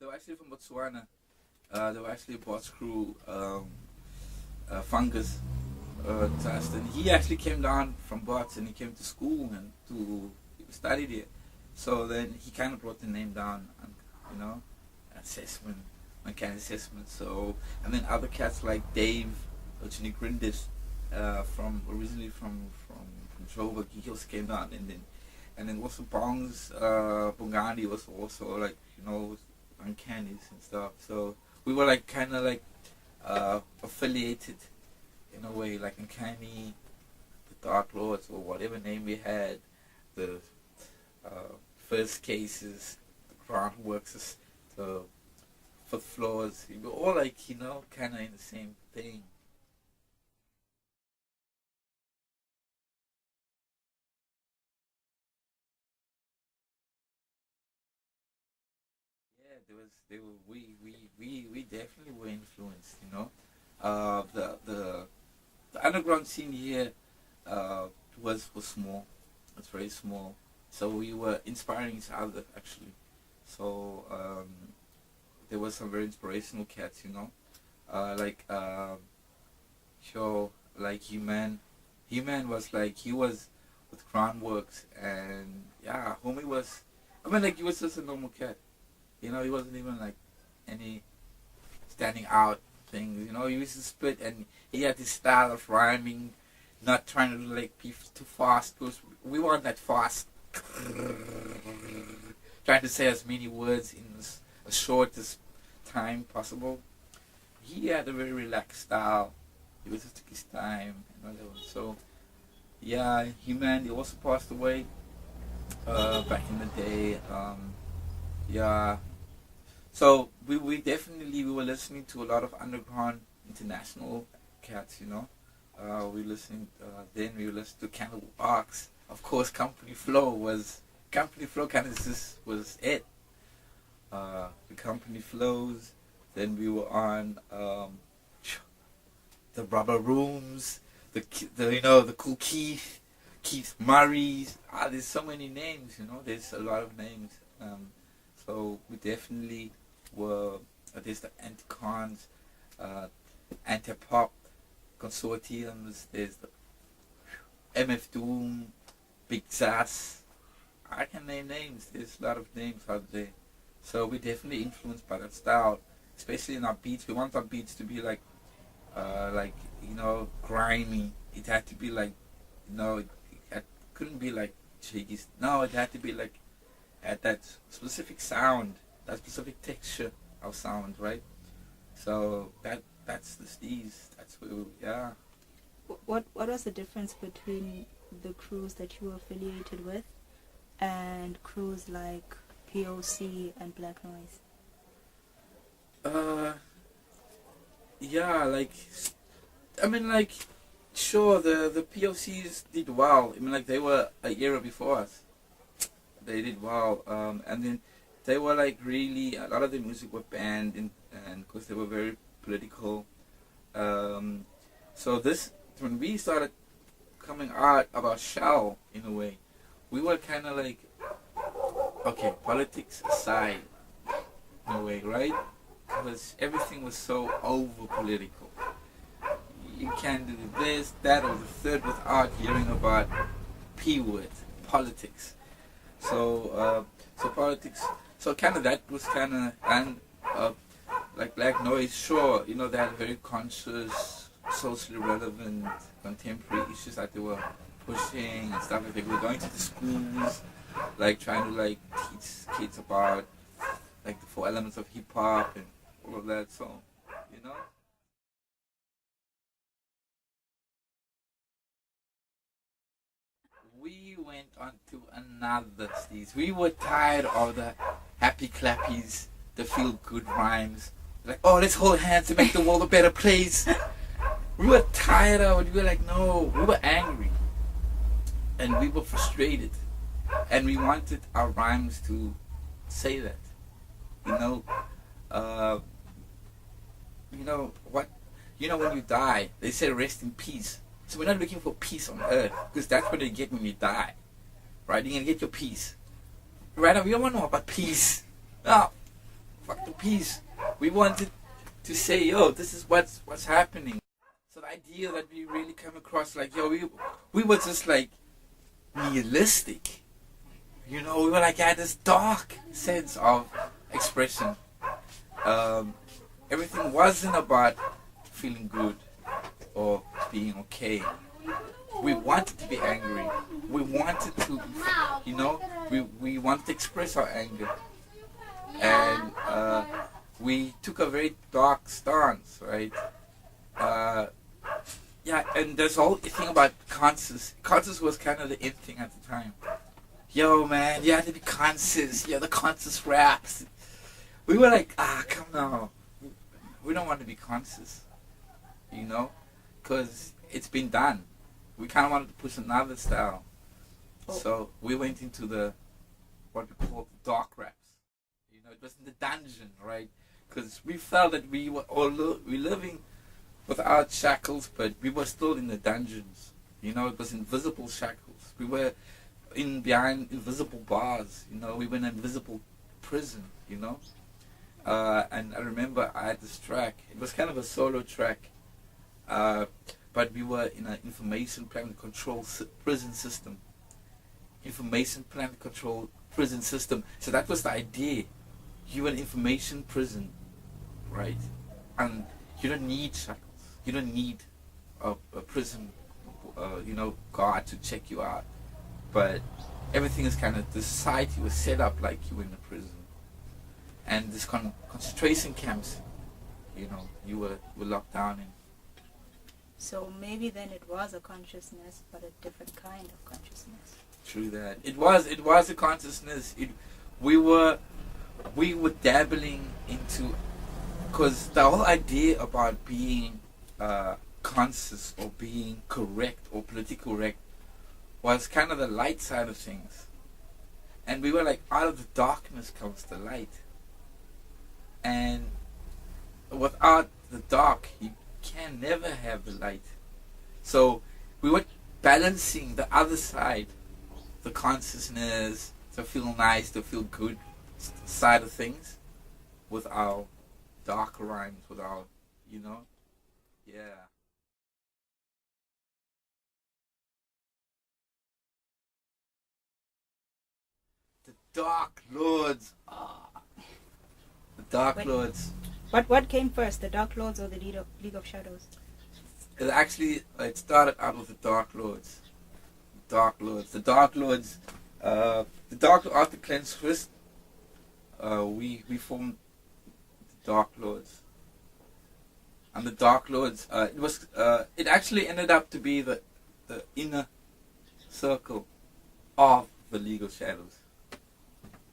They were actually from Botswana. They were actually Boss Crew Fungus test, and he actually came down from Bots and he came to school and to study there. So then he kind of brought the name down, and assessment, my kind of assessment. So and then other cats like Dave, Ochini Grindis, from originally from Joburg, he also came down, and then also Bongs Bongani was also like uncannies and stuff. So we were like kind of like affiliated in a way, like Uncanny, the Dark Lords, or whatever name we had, the First Cases, the Groundworks, the Fifth Floors. We were all like kind of in the same thing. Yeah, we definitely were influenced. The underground scene here was small. It's very small. So we were inspiring each other actually. So there was some very inspirational cats. Like sure, like Human. Human was like he was with Groundworks, and yeah, homie was. I mean, like he was just a normal cat. He wasn't even like any standing out things. He used to spit, and he had this style of rhyming, not trying to like be too fast, because we weren't that fast. Trying to say as many words in as short as time possible. He had a very relaxed style. He was just took his time and whatever. So yeah, he also passed away back in the day. Yeah. So we definitely we were listening to a lot of underground international cats. We listened then we listened to Cannibal Ox. Of course, Company Flow kind of just was it. The Company Flows. Then we were on the Rubber Rooms, the Cool Keith Murray's. There's so many names. There's a lot of names. So we definitely were. There's the Anticons, Antipop consortiums. There's the MF Doom, Big Sass. I can name names. There's a lot of names out there. So we're definitely influenced by that style, especially in our beats. We want our beats to be like grimy. It had to be like, it couldn't be like jiggy. No, it had to be like at that specific sound, that specific texture of sound, right? So that's the steez. That's where yeah. What was the difference between the crews that you were affiliated with and crews like POC and Black Noise? Yeah, sure, the POCs did well. I mean, like, they were a era before us. They did well, and then they were like really, a lot of the music were banned, and because they were very political. So when we started coming out of our shell, in a way, we were kind of like, okay, politics aside, in a way, right? Because everything was so over political. You can't do this, that, or the third without hearing about P word, politics. So politics. So kind of that was kind of, and like Black Noise, sure, they had very conscious, socially relevant, contemporary issues that they were pushing and stuff. Like they were going to the schools, like trying to like teach kids about like the 4 elements of hip hop and all of that. So, we went on to another stage. We were tired of the happy clappies, the feel good rhymes. Like, oh, let's hold hands to make the world a better place. We were tired of it. We were like, no, we were angry. And we were frustrated. And we wanted our rhymes to say that. What? When you die, they say rest in peace. So we're not looking for peace on earth, because that's what you get when you die. Right? You're going to get your peace. Right now, we don't want to know about peace. No. Fuck the peace. We wanted to say, yo, this is what's happening. So the idea that we really come across, like, yo, we were just like nihilistic. You know, we were like, had this dark sense of expression. Everything wasn't about feeling good or being okay. We wanted to be angry. We wanted to, you know, we wanted to express our anger. And we took a very dark stance, right? Yeah, and there's all the thing about conscious. Conscious was kind of the in thing at the time. Yo, man, you had to be conscious. Yeah, the conscious raps. We were like, come now. We don't want to be conscious, you know, because it's been done. We kind of wanted to push another style. Oh. So we went into what we call the dark raps. You know, it was in the dungeon, right? Because we felt that we were all living without shackles, but we were still in the dungeons. You know, it was invisible shackles. We were behind invisible bars. You know, we were in an invisible prison. You know, and I remember I had this track. It was kind of a solo track, but we were in an information plan control prison system. Information plan control prison system. So that was the idea. You were an information prison, right? And you don't need shackles. You don't need a prison, you know, guard to check you out. But everything is kind of, the society was set up like you were in a prison. And this concentration camps, you know, you were locked down in. So maybe then it was a consciousness, but a different kind of consciousness. True that. It was a consciousness. We were dabbling into, because the whole idea about being conscious or being correct or politically correct was kind of the light side of things. And we were like, out of the darkness comes the light. And without the dark, you can never have the light. So we were balancing the other side, the consciousness, to feel nice, to feel good side of things, with our dark rhymes, with our, you know, yeah. The Dark Lords. The Dark Lords. What came first, the Dark Lords or the League of Shadows? It started out with the Dark Lords. The Dark Lords. After Cleanse Fist, we formed the Dark Lords. And the Dark Lords, it actually ended up to be the inner circle of the League of Shadows,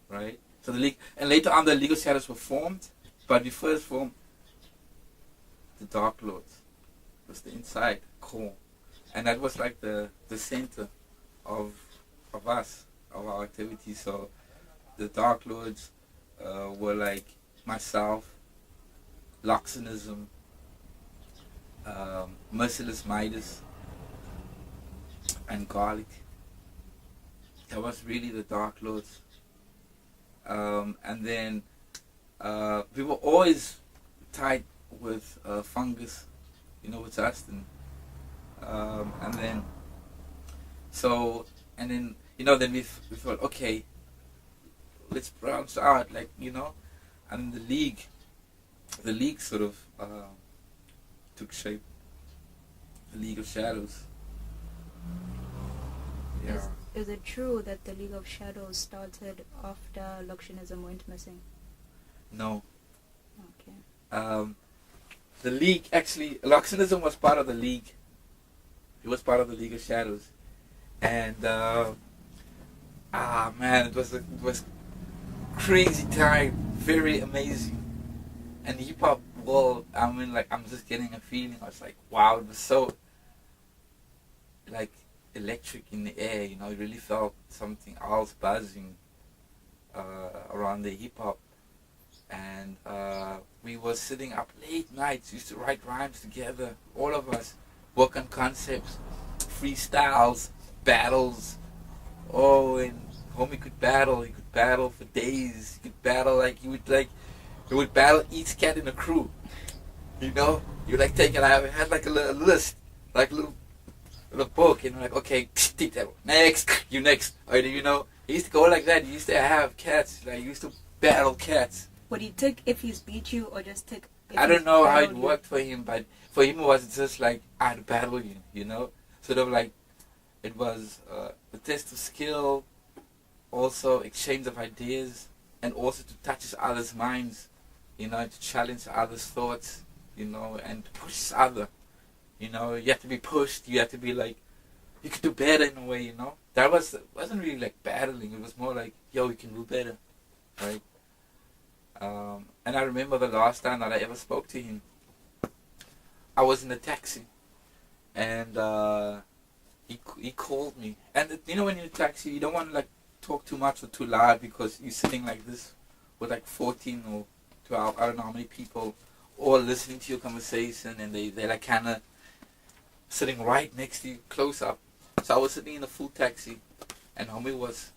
right? So the League, and later on the League of Shadows were formed, but we first formed the Dark Lords. It was the inside core, and that was like the center of us, of our activities. So the Dark Lords were like myself, Loxonism, Merciless Midas, and Garlic. That was really the Dark Lords. And then we were always tied with Fungus, you know, with Justin. And then you know, then we thought, okay, let's branch out, like, you know, and the league sort of took shape. The League of Shadows. Yeah. Is it true that the League of Shadows started after Loxonism went missing? No. Okay. The League, actually, Loxonism was part of the League. It was part of the League of Shadows. And, man, it was crazy time. Very amazing. And hip-hop world, I mean, like, I'm just getting a feeling. I was like, wow, it was so, like, electric in the air, you know. I really felt something else buzzing around the hip-hop. And we were sitting up late nights, used to write rhymes together, all of us, work on concepts, freestyles, battles. Oh, and homie could battle. He could battle for days. He could battle like he would, like, He would battle each cat in the crew. You know, you like take it. I had like a list, like a little book, and like, okay, take that one. Next, you next. Or you know, he used to go like that. He used to have cats. Like he used to battle cats. Would he take if he's beat you, or just take? I don't know how it worked for him, but for him it was just like I'd battle you. You know, sort of like it was a test of skill, also exchange of ideas, and also to touch each other's minds. You know, to challenge others' thoughts. You know, and to push each other. You know, you have to be pushed. You have to be like, you could do better in a way. You know, that wasn't really like battling. It was more like, yo, you can do better, right? And I remember the last time that I ever spoke to him. I was in a taxi, and he called me. And you know, when you're in a taxi, you don't want to like talk too much or too loud because you're sitting like this with like 14 or 12, I don't know how many people, all listening to your conversation, and they're like kind of sitting right next to you, close up. So I was sitting in a full taxi, and homie was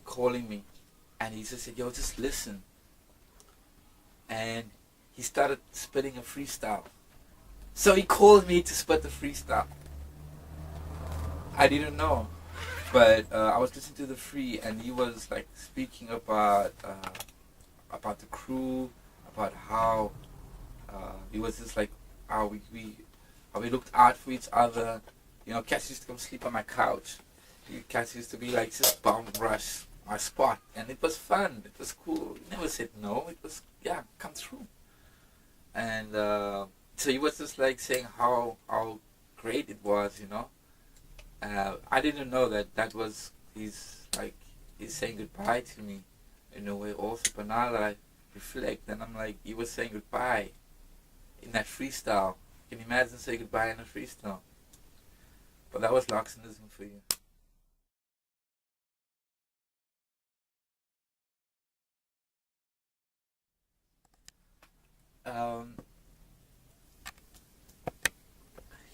calling me, and he just said, yo, just listen. And he started spitting a freestyle. So he called me to spit the freestyle. I didn't know, but I was listening to the free, and he was like speaking about the crew, about how it was just like how we looked out for each other. You know, cats used to come sleep on my couch. Cats used to be like just bomb rush my spot, and it was fun. It was cool. He never said no. It was, yeah, come through. And so he was just like saying how great it was, you know. I didn't know that was he's saying goodbye to me in a way also. But now that I reflect, and I'm like, he was saying goodbye in that freestyle. Can you imagine saying goodbye in a freestyle? But that was Loxinism for you.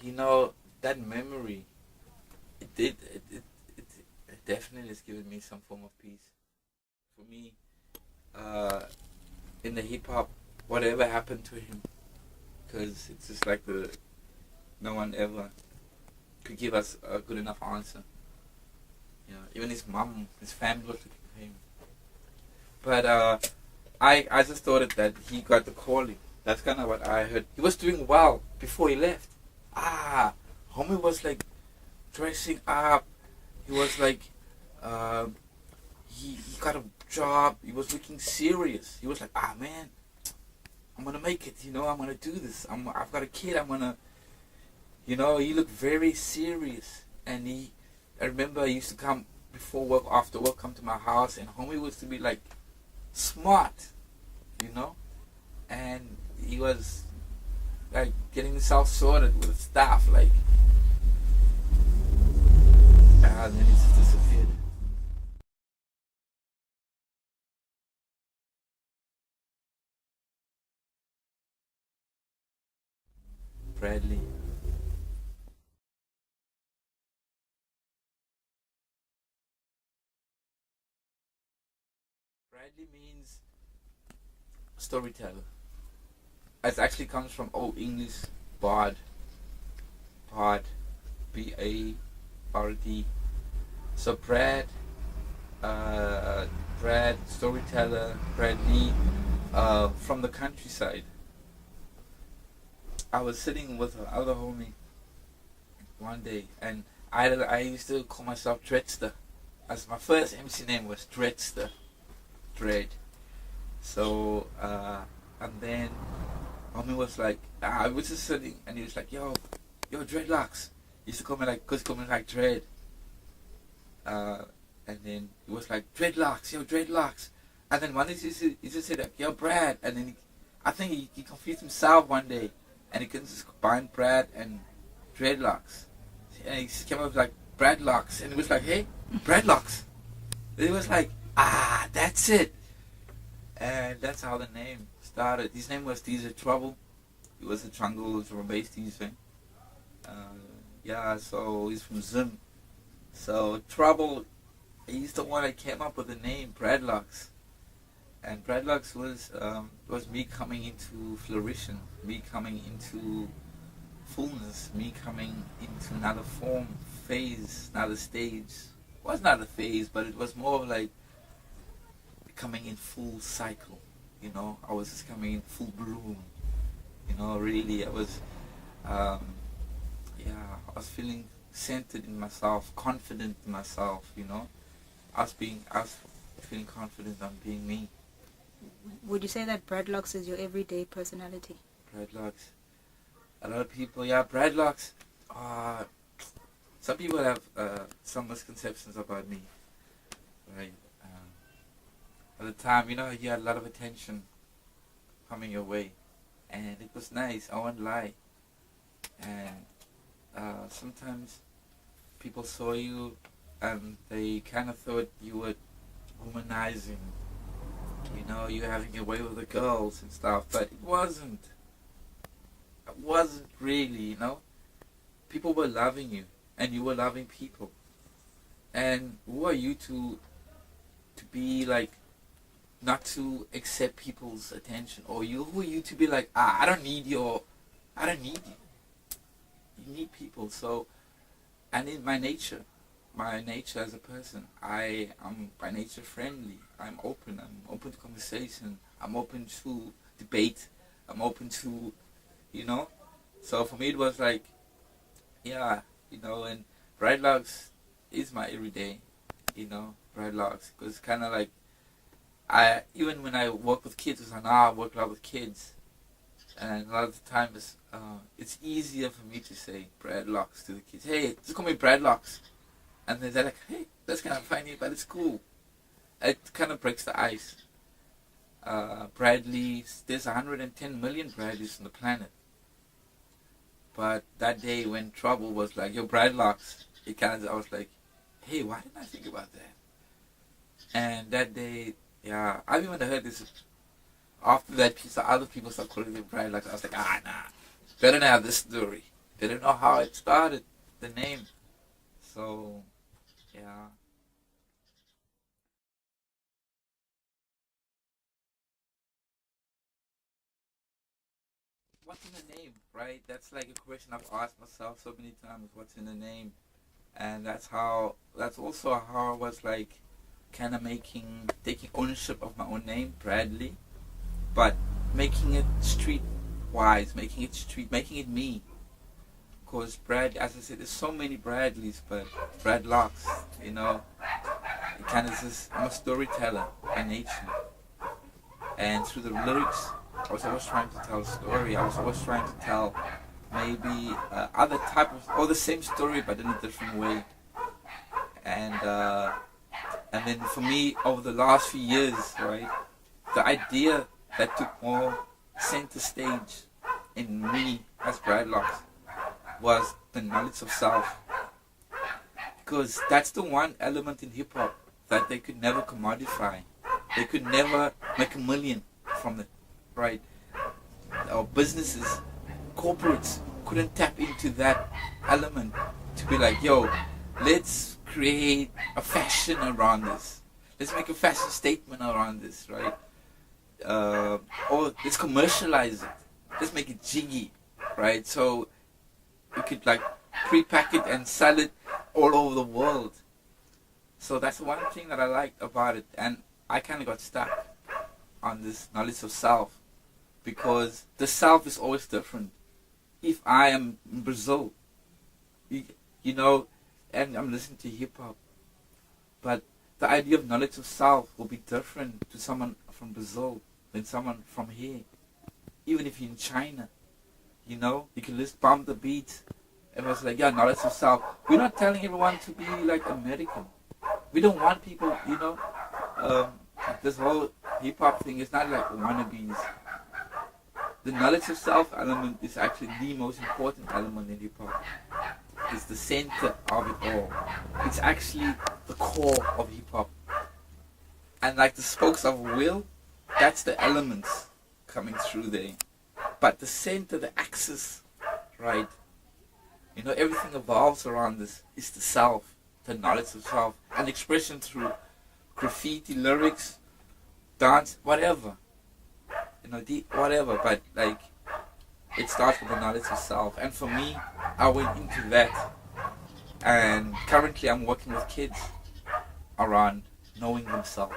You know, that memory, it definitely has given me some form of peace. For me, in the hip hop, whatever happened to him, because it's just like no one ever could give us a good enough answer. You know, even his mom, his family was looking for him. But I just thought that he got the calling. That's kind of what I heard. He was doing well before he left. Homie was like dressing up. He was like, he got a job. He was looking serious. He was like, man, I'm gonna make it. You know, I'm gonna do this. I've got a kid. I'm gonna, you know. He looked very serious. And I remember he used to come before work, after work, come to my house, and homie was to be like smart, you know, and he was like getting himself sorted with stuff, like, and then he just disappeared. Bradley. Bradley means storyteller. It actually comes from Old English bard, B-A-R-D. So Brad, storyteller, Bradley, from the countryside. I was sitting with other homie one day, and I used to call myself Dreadster. As my first MC name was Dreadster, Dread. So and then homie was like, I was just sitting, and he was like, yo, Dreadlox. He used to call me like, cause he called me like Dread. And then he was like, Dreadlocks, yo, Dreadlocks. And then one day he just said like, yo, Brad. And then I think he confused himself one day, and he couldn't just combine Brad and Dreadlocks. And he just came up with like Bradlox, and it was like, hey, Bradlox. It was like, that's it. And that's how the name started. His name was DJ Trouble. He was a jungle drum bass DJ. So he's from Zim. So Trouble, he's the one that came up with the name Bradlox. And Bradlox was me coming into flourishing, me coming into fullness, me coming into another form, phase, another stage. It was not a phase, but it was more of like coming in full cycle. I was just coming in full bloom. Really, um, I was feeling centered in myself, confident in myself. I was feeling confident on being me. Would you say that Bradlox is your everyday personality? Bradlox. A lot of people, yeah, Bradlox. Some people have some misconceptions about me, right? At the time, you had a lot of attention coming your way, and it was nice. I won't lie. And sometimes people saw you, and they kind of thought you were womanizing. You having your way with the girls and stuff, but it wasn't. It wasn't really. People were loving you, and you were loving people. And who are you to be like, not to accept people's attention? Or who are you to be like, I don't need you. You need people. So, and in my nature as a person, I am by nature friendly. I'm open to conversation. I'm open to debate. I'm open to, So for me it was like, and Bradlox is my everyday, Bradlox. Because kind of like, even when I work with kids, it's like, I work a lot with kids. And a lot of the time it's easier for me to say Bradlox to the kids. Hey, just call me Bradlox. And then they're like, hey, that's kind of funny, but it's cool. It kind of breaks the ice. Bradleys, there's 110 million Bradleys on the planet. But that day when trouble was like, yo, Bradlox, I was like, hey, why didn't I think about that? And that day, I've even heard this. After that piece, other people started calling me Bradlox. I was like, nah, better not have this story. They don't know how it started, the name. So, yeah. What's in the name, right? That's like a question I've asked myself so many times. What's in the name? And that's also how I was like, kind of taking ownership of my own name, Bradley, but making it street-wise, making it me. Because as I said, there's so many Bradleys, but Bradlox, it kind of just, I'm a storyteller by nature. And through the lyrics, I was always trying to tell a story. I was always trying to tell maybe other type of, or the same story but in a different way. And then for me, over the last few years, right, the idea that took more center stage in me as Bradlox was the knowledge of self. Because that's the one element in hip hop that they could never commodify. They could never make a million from it, right? Our businesses, corporates couldn't tap into that element to be like, yo, let's create a fashion around this. Let's make a fashion statement around this, right? Or let's commercialize it. Let's make it jiggy, right? So we could like pre-pack it and sell it all over the world. So that's one thing that I liked about it. And I kind of got stuck on this knowledge of self, because the self is always different. If I am in Brazil, and I'm listening to hip hop, but the idea of knowledge of self will be different to someone from Brazil than someone from here. Even if you're in China, you can just bump the beat. Everyone's like, yeah, knowledge of self. We're not telling everyone to be like American. We don't want people, this whole hip hop thing is not like wannabes. The knowledge of self element is actually the most important element in hip hop. It's the center of it all. It's actually the core of hip hop. And like the spokes of a wheel, that's the elements coming through there. But the center, the axis, right? Everything evolves around this. It's the self, the knowledge of self, and expression through graffiti, lyrics, dance, whatever. You know, whatever. But like, it starts with the knowledge of self. And for me, I went into that. And currently I'm working with kids around knowing themselves.